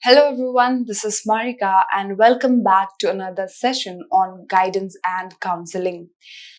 Hello everyone, this is Marika and welcome back to another session on guidance and counseling.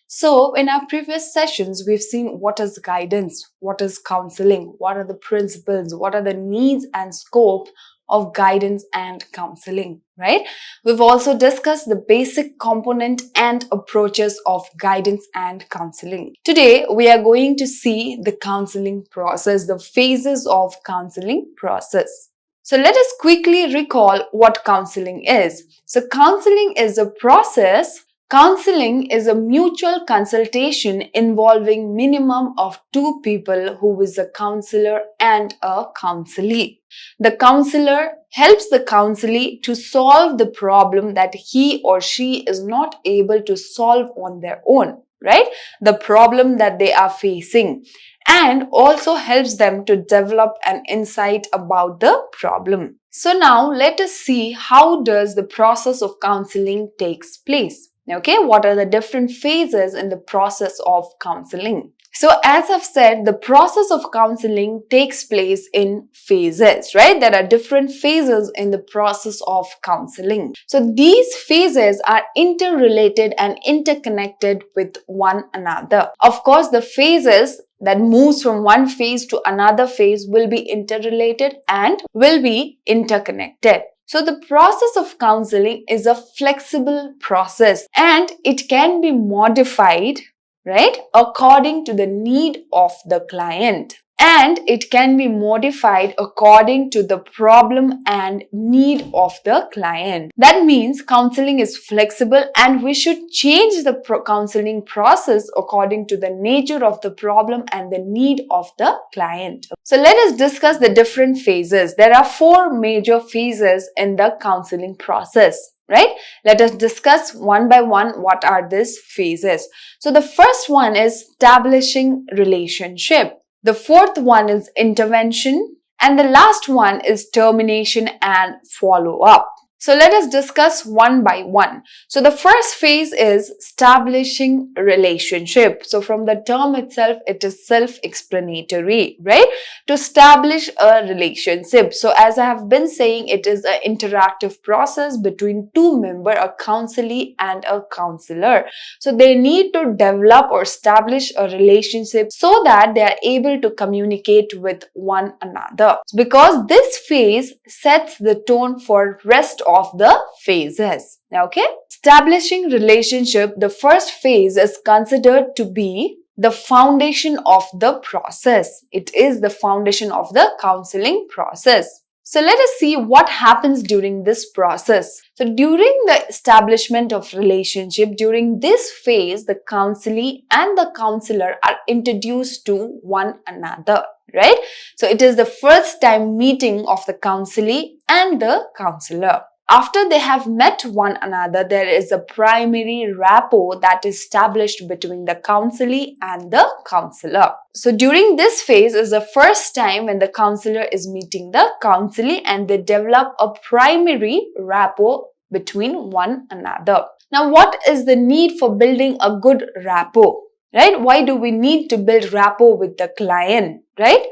So, in our previous sessions, we've seen what is guidance, what is counseling, what are the principles, what are the needs and scope of guidance and counseling, right? We've also discussed the basic component and approaches of guidance and counseling. Today, we are going to see the counseling process, the phases of counseling process. So let us quickly recall what counseling is. So counseling is a process. Counseling is a mutual consultation involving minimum of two people who is a counselor and a counselee. The counselor helps the counselee to solve the problem that he or she is not able to solve on their own, right? The problem that they are facing, and also helps them to develop an insight about the problem. So now let us see how does the process of counseling takes place. Okay, what are the different phases in the process of counseling? So as I've said, the process of counseling takes place in phases, right? There are different phases in the process of counseling. So these phases are interrelated and interconnected with one another. Of course, the phases that moves from one phase to another phase will be interrelated and will be interconnected. So the process of counseling is a flexible process and it can be modified, right, according to the need of the client. And it can be modified according to the problem and need of the client. That means counseling is flexible and we should change the counseling process according to the nature of the problem and the need of the client. So let us discuss the different phases. There are four major phases in the counseling process, right? Let us discuss one by one what are these phases. So the first one is establishing relationship. The fourth one is intervention, and the last one is termination and follow-up. So let us discuss one by one. So the first phase is establishing relationship. So from the term itself, it is self-explanatory, right? To establish a relationship. So as I have been saying, it is an interactive process between two members, a counselee and a counselor. So they need to develop or establish a relationship so that they are able to communicate with one another. Because this phase sets the tone for rest of the phases. Okay? Establishing relationship, the first phase is considered to be the foundation of the process. It is the foundation of the counseling process. So let us see what happens during this process. So during the establishment of relationship, during this phase, the counselee and the counselor are introduced to one another, right? So it is the first time meeting of the counselee and the counselor. After they have met one another, there is a primary rapport that is established between the counselee and the counselor. So during this phase is the first time when the counselor is meeting the counselee and they develop a primary rapport between one another. Now, what is the need for building a good rapport, right? Why do we need to build rapport with the client, right?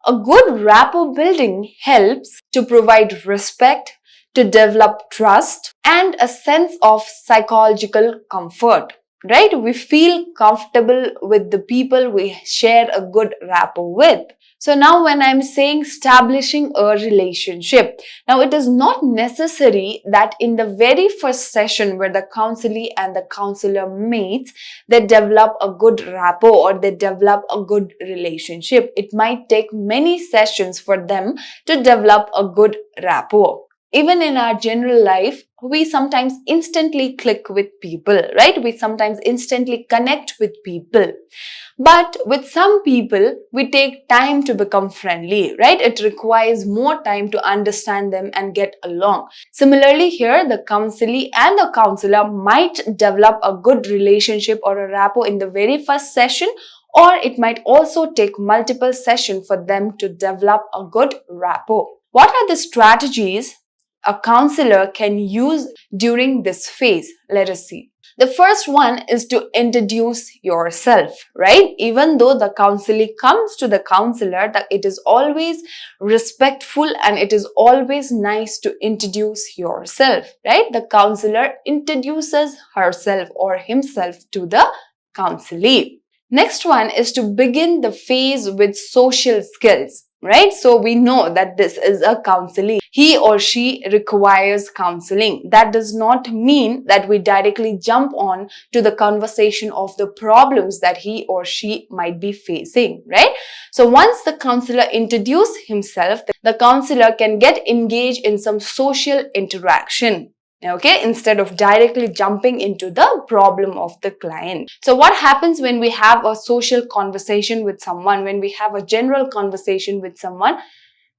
A good rapport building helps to provide respect, to develop trust and a sense of psychological comfort, right? We feel comfortable with the people we share a good rapport with. So now when I'm saying establishing a relationship, now it is not necessary that in the very first session where the counselee and the counselor meets, they develop a good rapport or they develop a good relationship. It might take many sessions for them to develop a good rapport. Even in our general life, we sometimes instantly click with people, right? We sometimes instantly connect with people. But with some people, we take time to become friendly, right? It requires more time to understand them and get along. Similarly, here, the counselee and the counselor might develop a good relationship or a rapport in the very first session, or it might also take multiple sessions for them to develop a good rapport. What are the strategies a counselor can use during this phase? Let us see. The first one is to introduce yourself, right? Even though the counselee comes to the counselor, that it is always respectful and it is always nice to introduce yourself, right? The counselor introduces herself or himself to the counselee. Next one is to begin the phase with social skills, right? So we know that this is a counselee. He or she requires counseling. That does not mean that we directly jump on to the conversation of the problems that he or she might be facing, right? So once the counselor introduces himself, the counselor can get engaged in some social interaction. Okay, instead of directly jumping into the problem of the client. So what happens when we have a social conversation with someone, when we have a general conversation with someone,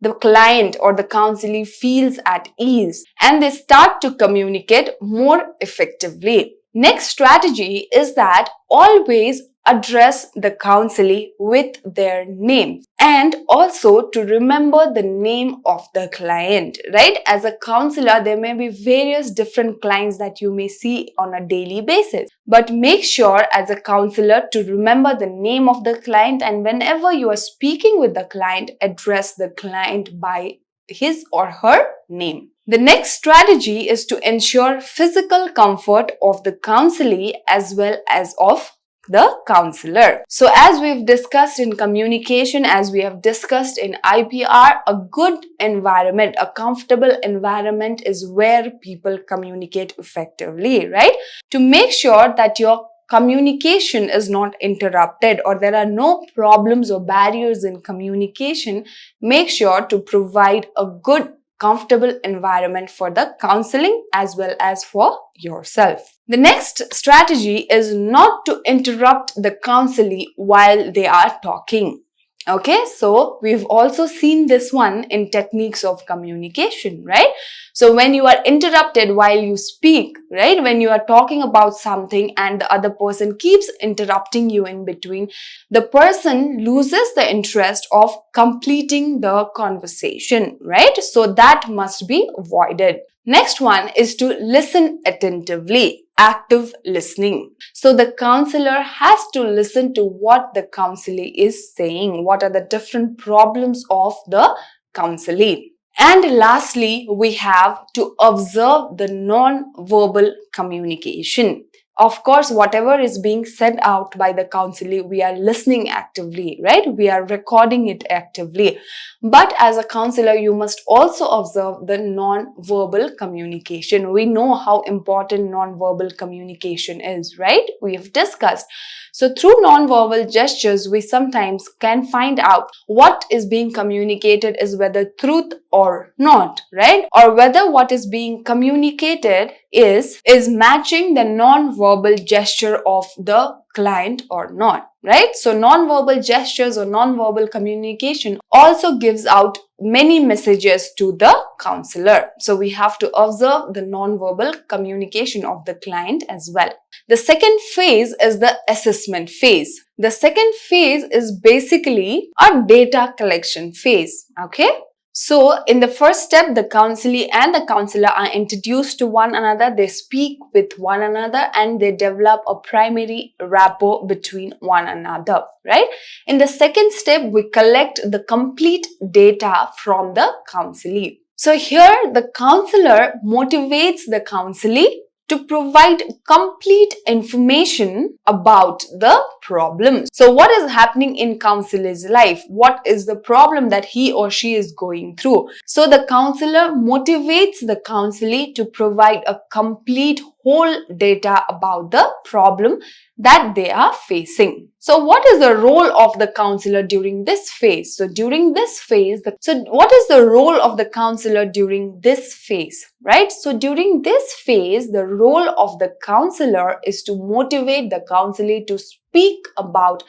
the client or the counselee feels at ease and they start to communicate more effectively. Next strategy is that always address the counselee with their name and also to remember the name of the client, right? As a counselor, there may be various different clients that you may see on a daily basis, but make sure as a counselor to remember the name of the client, and whenever you are speaking with the client, address the client by his or her name. The next strategy is to ensure physical comfort of the counselee as well as of the counselor. So as we've discussed in communication, as we have discussed in IPR, a good environment, a comfortable environment is where people communicate effectively, right? To make sure that your communication is not interrupted or there are no problems or barriers in communication, make sure to provide a good comfortable environment for the counseling as well as for yourself. The next strategy is not to interrupt the counselee while they are talking. Okay, so we've also seen this one in techniques of communication, right? So when you are interrupted while you speak, right? When you are talking about something and the other person keeps interrupting you in between, the person loses the interest of completing the conversation, right? So that must be avoided. Next one is to listen attentively. Active listening. So the counselor has to listen to what the counselee is saying. What are the different problems of the counselee? And lastly, we have to observe the non-verbal communication. Of course, whatever is being said out by the counselee, we are listening actively, right? We are recording it actively. But as a counselor, you must also observe the non-verbal communication. We know how important non-verbal communication is, right? We have discussed. So through non-verbal gestures, we sometimes can find out what is being communicated is whether truth or not, right? Or whether what is being communicated is matching the non-verbal gesture of the client or not, right? So non-verbal gestures or non-verbal communication also gives out many messages to the counselor. So we have to observe the non-verbal communication of the client as well. The second phase is the assessment phase. The second phase is basically a data collection phase, okay? So, in the first step, the counselee and the counselor are introduced to one another, they speak with one another and they develop a primary rapport between one another, right? In the second step, we collect the complete data from the counselee. So, here the counselor motivates the counselee to provide complete information about the problem. So what is happening in counselee's life? What is the problem that he or she is going through? So the counselor motivates the counselee to provide a complete whole data about the problem that they are facing. So what is the role of the counselor during this phase? So during this phase, what is the role of the counselor during this phase, right? So during this phase, the role of the counselor is to motivate the counselee to speak about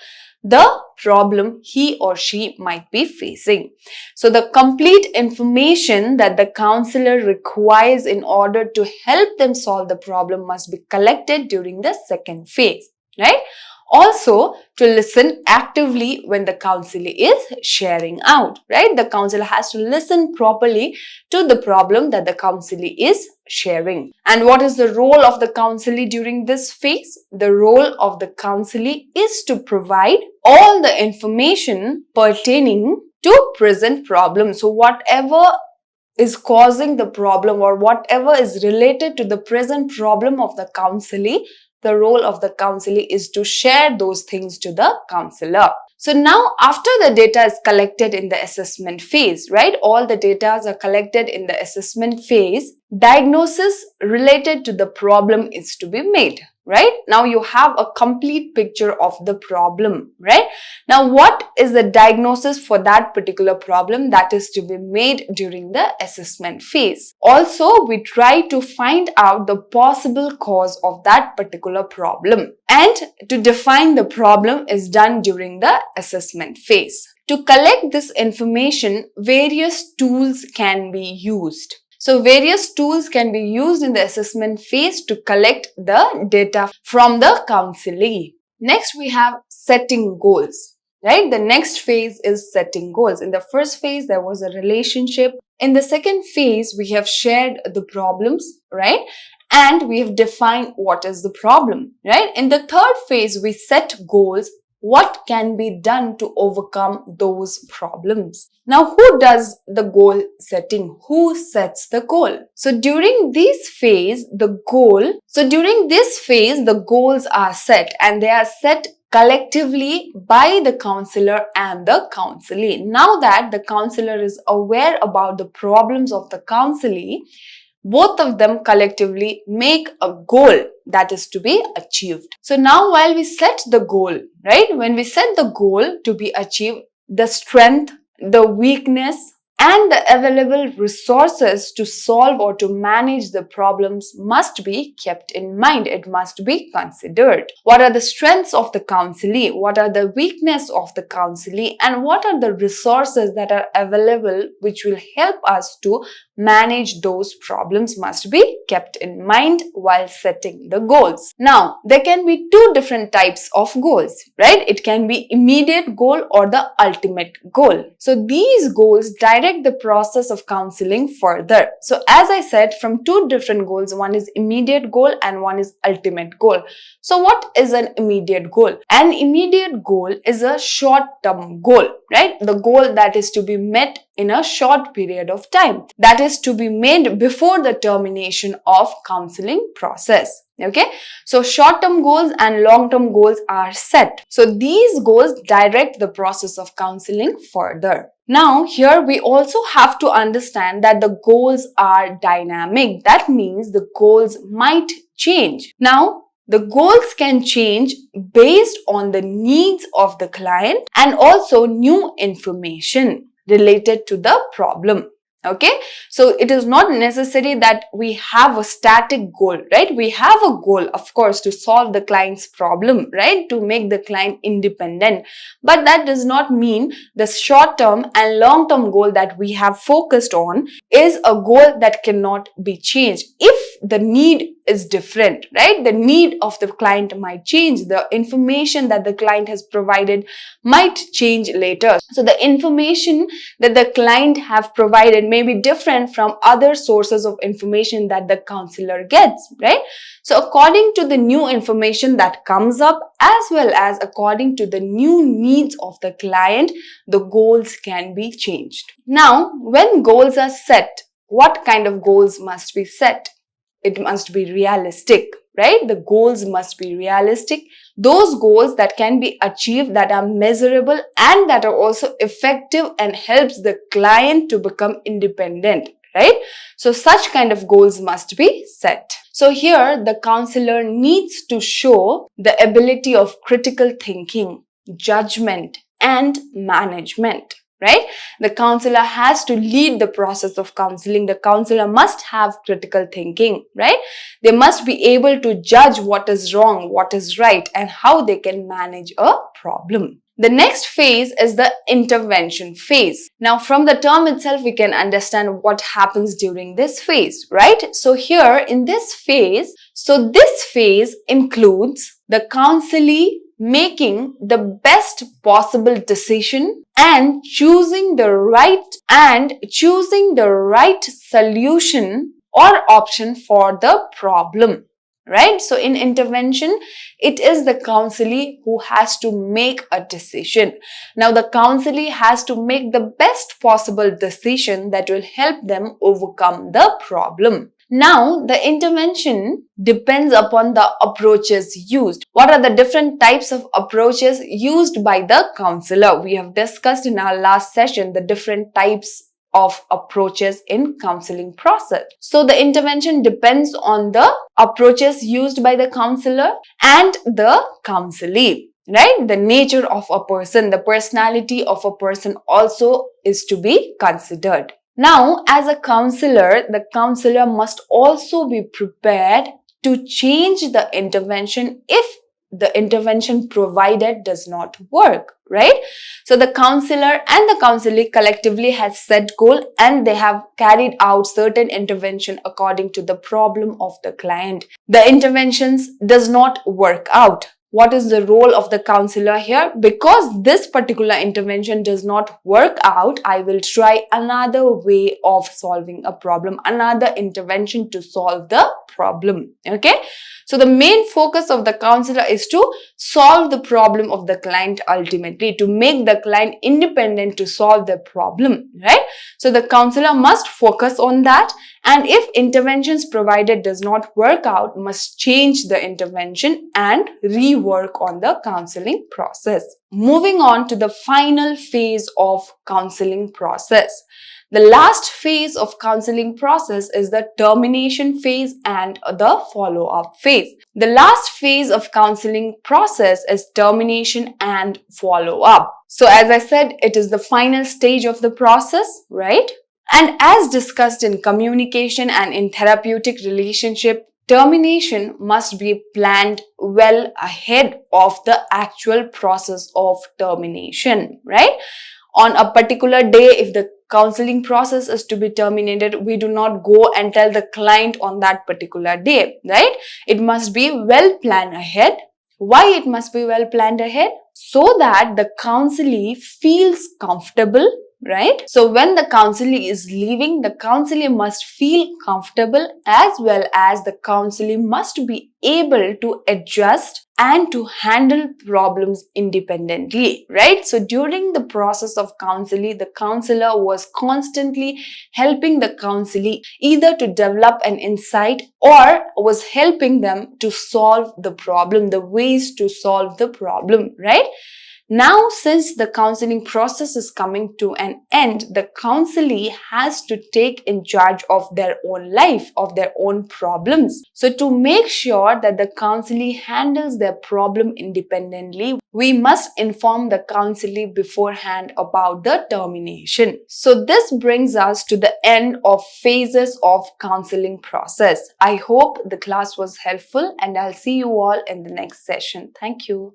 the problem he or she might be facing. So the complete information that the counselor requires in order to help them solve the problem must be collected during the second phase, right? Also, to listen actively when the counselor is sharing out, right? The counselor has to listen properly to the problem that the counselor is sharing. And what is the role of the counselor during this phase? The role of the counselor is to provide all the information pertaining to present problem. So whatever is causing the problem or whatever is related to the present problem of the counselee, the role of the counselee is to share those things to the counselor. So now after the data is collected in the assessment phase, right? All the data are collected in the assessment phase. Diagnosis related to the problem is to be made, right? Now you have a complete picture of the problem, right? Now what is the diagnosis for that particular problem that is to be made during the assessment phase? Also, we try to find out the possible cause of that particular problem, and to define the problem is done during the assessment phase. To collect this information, various tools can be used. So various tools can be used in the assessment phase to collect the data from the counselee. Next, we have setting goals, right? The next phase is setting goals. In the first phase, there was a relationship. In the second phase, we have shared the problems, right? And we have defined what is the problem, right? In the third phase, we set goals. What can be done to overcome those problems? Now, who does the goal setting? Who sets the goal? So during this phase, the goals are set, and they are set collectively by the counselor and the counselee. Now that the counselor is aware about the problems of the counselee, both of them collectively make a goal that is to be achieved. So now while we set the goal, right? When we set the goal to be achieved, the strength, the weakness, and the available resources to solve or to manage the problems must be kept in mind. It must be considered. What are the strengths of the counselee? What are the weaknesses of the counselee? And what are the resources that are available which will help us to manage those problems must be kept in mind while setting the goals. Now, there can be two different types of goals, right? It can be immediate goal or the ultimate goal. So these goals direct the process of counseling further. So as I said, from two different goals, one is immediate goal and one is ultimate goal. So what is an immediate goal? An immediate goal is a short-term goal, right? The goal that is to be met in a short period of time, that is to be made before the termination of counseling process. Okay, so short-term goals and long-term goals are set. So these goals direct the process of counseling further. Now, here we also have to understand that the goals are dynamic. That means the goals might change. Now, the goals can change based on the needs of the client and also new information related to the problem. Okay, so it is not necessary that we have a static goal, right? We have a goal, of course, to solve the client's problem, right? To make the client independent. But that does not mean the short-term and long-term goal that we have focused on is a goal that cannot be changed. If the need is different, right? The need of the client might change. The information that the client has provided might change later. So the information that the client have provided may be different from other sources of information that the counselor gets, right? So according to the new information that comes up, as well as according to the new needs of the client, the goals can be changed. Now, when goals are set, what kind of goals must be set? It must be realistic, right? The goals must be realistic. Those goals that can be achieved, that are measurable and that are also effective and helps the client to become independent, right? So such kind of goals must be set. So here the counselor needs to show the ability of critical thinking, judgment and management. Right? The counselor has to lead the process of counseling. The counselor must have critical thinking, right? They must be able to judge what is wrong, what is right, and how they can manage a problem. The next phase is the intervention phase. Now, from the term itself, we can understand what happens during this phase, right? So here in this phase, this phase includes the counselee making the best possible decision and choosing the right solution or option for the problem. Right? So in intervention, it is the counselee who has to make a decision. Now the counselee has to make the best possible decision that will help them overcome the problem. Now, the intervention depends upon the approaches used. What are the different types of approaches used by the counselor? We have discussed in our last session the different types of approaches in counseling process. So the intervention depends on the approaches used by the counselor and the counselee. Right? The nature of a person, the personality of a person also is to be considered. Now, as a counselor, the counselor must also be prepared to change the intervention if the intervention provided does not work, right? So the counselor and the counselee collectively has set goal and they have carried out certain intervention according to the problem of the client. The interventions does not work out. What is the role of the counselor here? Because this particular intervention does not work out, I will try another way of solving a problem, another intervention to solve the problem. Okay? So the main focus of the counselor is to solve the problem of the client ultimately, to make the client independent to solve the problem, right? So the counselor must focus on that, and if interventions provided does not work out, must change the intervention and rework on the counseling process. Moving on to the final phase of counseling process. The last phase of counseling process is the termination phase and the follow-up phase. The last phase of counseling process is termination and follow-up. So as I said, it is the final stage of the process, right? And as discussed in communication and in therapeutic relationship, termination must be planned well ahead of the actual process of termination, right? On a particular day, if the counseling process is to be terminated, we do not go and tell the client on that particular day, right? It must be well planned ahead. Why it must be well planned ahead? So that the counselee feels comfortable, right? So when the counselee is leaving, the counselee must feel comfortable, as well as the counselee must be able to adjust and to handle problems independently, right? So during the process of counseling, the counselor was constantly helping the counselee either to develop an insight or was helping them to solve the problem, the ways to solve the problem, right? Now, since the counseling process is coming to an end, the counselee has to take in charge of their own life, of their own problems. So to make sure that the counselee handles their problem independently, we must inform the counselee beforehand about the termination. So this brings us to the end of phases of counseling process. I hope the class was helpful and I'll see you all in the next session. Thank you.